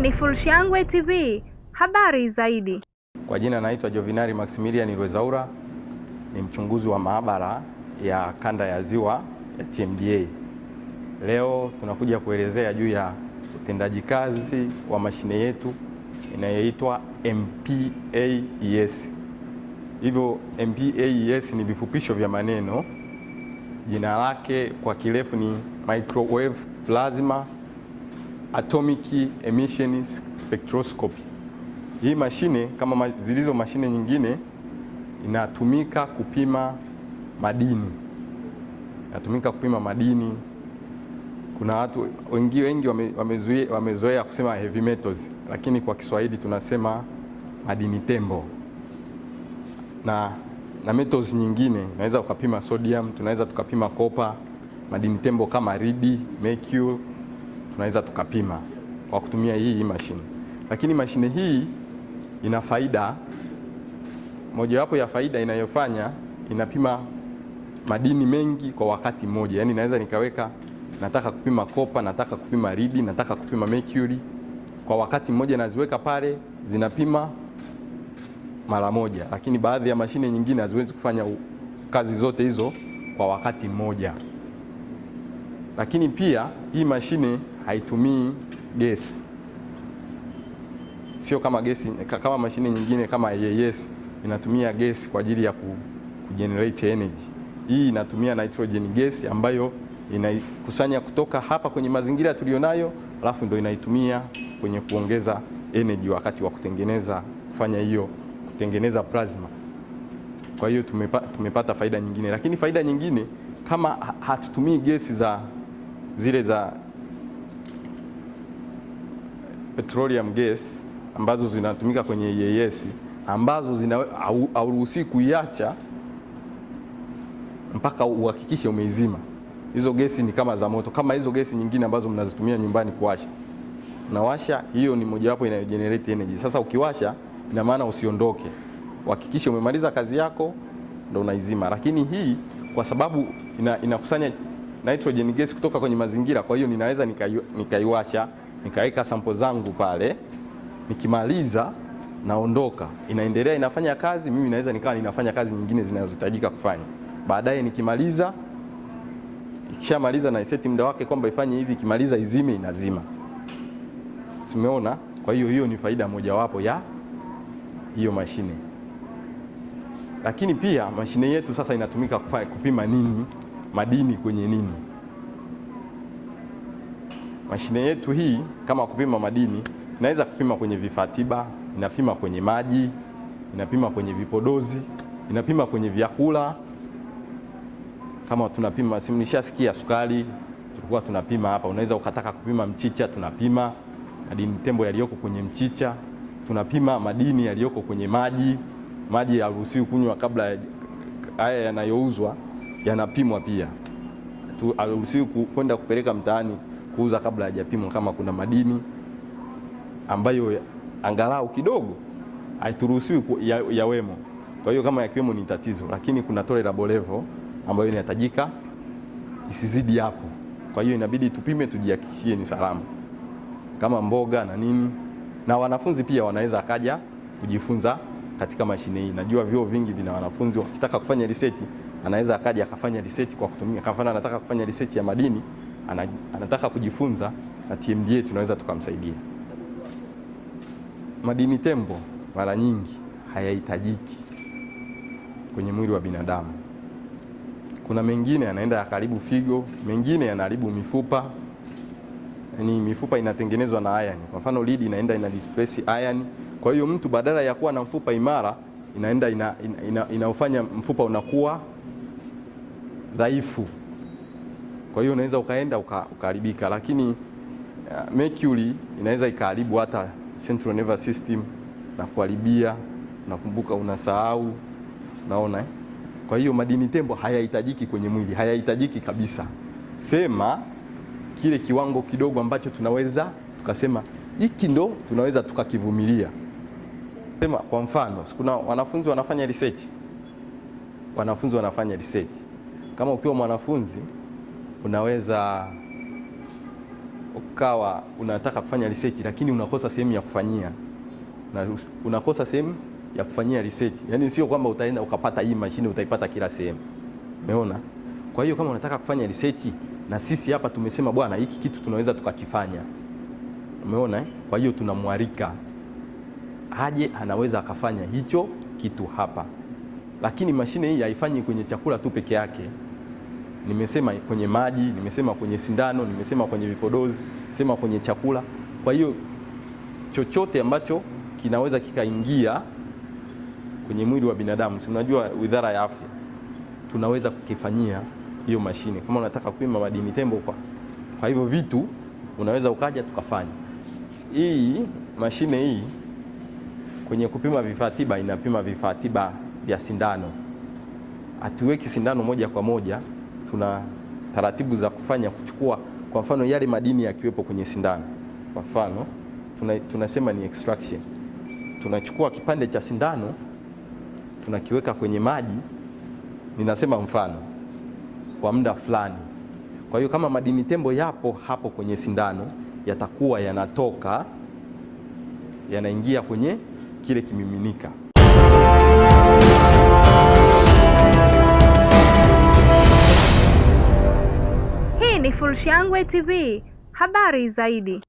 ni Fullshangwe TV, habari zaidi. Kwa jina naitwa Jovinari Maximilian Rwezaura, ni mchunguzi wa maabara ya kanda ya Ziwa ya TMDA. Leo tunakuja kuelezea juu ya utendaji kazi wa mashine yetu inayoitwa MPAES. Hivyo MPAES ni vifupisho vya maneno. Jina lake kwa kirefu ni Microwave Plasma Atomic Emission Spectroscopy. Hii mashine kama zilizo mashine nyingine inatumika kupima madini. Kuna watu wengi wamezoea kusema heavy metals, lakini kwa Kiswahili tunasema madini tembo. Na metals nyingine tunaweza tukapima sodium, tunaweza tukapima copper, madini tembo kama lead, mercury tunaweza tukapima kwa kutumia hii mashine. Lakini mashine hii ina faida. Mojawapo ya faida inayofanya, inapima madini mengi kwa wakati mmoja. Yaani naweza nikaweka, nataka kupima copper, nataka kupima lead, nataka kupima mercury, kwa wakati mmoja naziweka pale, zinapima mara moja. Lakini baadhi ya mashine nyingine haziwezi kufanya kazi zote hizo kwa wakati mmoja. Lakini pia hii mashine haitumii gesi. Sio kama gesi, kama mashine nyingine kama IAS inatumia gesi kwa ajili ya kugenerate energy. Hii inatumia nitrogen gas ambayo inaikusanya kutoka hapa kwenye mazingira tulionayo, alafu ndio inaitumia kwenye kuongeza energy wakati wa kutengeneza plasma. Kwa hiyo tumepata faida nyingine. Lakini faida nyingine, kama hatutumii gesi zile za petroleum gas ambazo zinatumika kwenye IAS, ambazo hauruhusi kuiacha mpaka uhakikishe umeizima. Hizo gesi ni kama za moto, kama hizo gesi nyingine ambazo mnazitumia nyumbani kuwasha. Unawasha, hiyo ni mojawapo inayogenerate energy. Sasa ukiwasha, ina maana usiondoke, uhakikishe umemaliza kazi yako ndio unaizima. Lakini hii kwa sababu inakusanya nitrogen gas kutoka kwenye mazingira, kwa hiyo ninaweza nikaiwasha, nikaweka sample zangu pale, nikimaliza naondoka, inaendelea inafanya kazi, mimi naweza nikawa ninafanya kazi nyingine zinazohitajika kufanya. Baadaye nikimaliza, ikishamaliza na iseti muda wake kwamba ifanye hivi, ikimaliza izime, inazima. Simeona? Kwa hiyo ni faida mojawapo ya hiyo mashine. Lakini pia mashine yetu sasa inatumika kupima nini? Madini kwenye nini? Mashine yetu hii kama kupima madini, inaweza kupima kwenye vifaa tiba, inapima kwenye maji, inapima kwenye vipodozi, inapima kwenye vyakula. Kama tunapima, nishasikia sukari, tulikuwa tunapima hapa. Unaweza ukataka kupima mchicha, tunapima madini tembo yaliyoko kwenye mchicha. Tunapima madini yaliyoko kwenye maji. Maji haruhusiwi kunywa kabla, haya yanayouzwa yanapimwa pia. Haruhusiwi kwenda kupeleka mtaani kuuza kabla hajapimwa, kama kuna madini ambayo angalau kidogo haituruhusiwi yawemo. Kwa hiyo kama yakiwemo ni tatizo, lakini kuna tolerable level ambayo inahitajika isizidi hapo. Kwa hiyo inabidi tupime, tujihakikishie ni salama, kama mboga na nini. Na wanafunzi pia wanaweza akaja kujifunza katika mashine hii. Najua vyuo vingi vina wanafunzi wakitaka kufanya research, anaweza akaja akafanya research kwa kutumia, kama mfano anataka kufanya research ya madini, anataka kujifunza, na TMDA tunaweza tukamsaidia. Madini tembo mara nyingi hayahitajiki kwenye mwili wa binadamu. Kuna mengine yanaenda yakaribu figo, mengine yanaharibu mifupa. Yaani mifupa inatengenezwa na iron. Kwa mfano lead inaenda ina displace iron. Kwa hiyo mtu badala ya kuwa na mfupa imara, inaenda inaufanya mfupa unakuwa dhaifu. Kwa hiyo unaweza ukaenda ukaharibika. Lakini mercury inaweza ikaharibu hata central nervous system na kuharibia, nakumbuka unasahau, naona. Kwa hiyo madini tembo hayahitajiki kwenye mwili, hayahitajiki kabisa. Sema kile kiwango kidogo ambacho tunaweza tukasema hiki ndo tunaweza tukakivumilia. Sema kwa mfano, kuna wanafunzi wanafanya research. Kama ukiwa mwanafunzi unaweza ukawa unataka kufanya research lakini unakosa sehemu ya kufanyia, na unakosa sehemu ya kufanyia research. Yaani sio kwamba utaenda ukapata hii mashine utaipata kila sehemu. Umeona? Kwa hiyo kama unataka kufanya research, na sisi hapa tumesema bwana, hiki kitu tunaweza tukakifanya. Umeona? Kwa hiyo tunamwalika aje, anaweza akafanya hicho kitu hapa. Lakini mashine hii haifanyi kwenye chakula tu peke yake. Nimesema kwenye maji, nimesema kwenye sindano, nimesema kwenye vipodozi, nimesema kwenye chakula. Kwa hiyo chochote ambacho kinaweza kikaingia kwenye mwili wa binadamu, si unajua Wizara ya Afya, tunaweza kukifanyia hiyo mashine. Kama unataka kupima madini tembo kwa hivyo vitu, unaweza ukaja tukafanya. Hii mashine hii kwenye kupima vifaa tiba inapima vifaa tiba vya sindano. Hatuweki sindano moja kwa moja, tuna taratibu za kufanya, kuchukua kwa mfano yale madini yakiwepo kwenye sindano. Kwa mfano tunasema ni extraction. Tunachukua kipande cha sindano tunakiweka kwenye maji, ninasema mfano, kwa muda fulani. Kwa hiyo kama madini tembo yapo hapo kwenye sindano, yatakuwa yanatoka yanaingia kwenye kile kimiminika. Hii ni Fullshangwe TV, habari zaidi.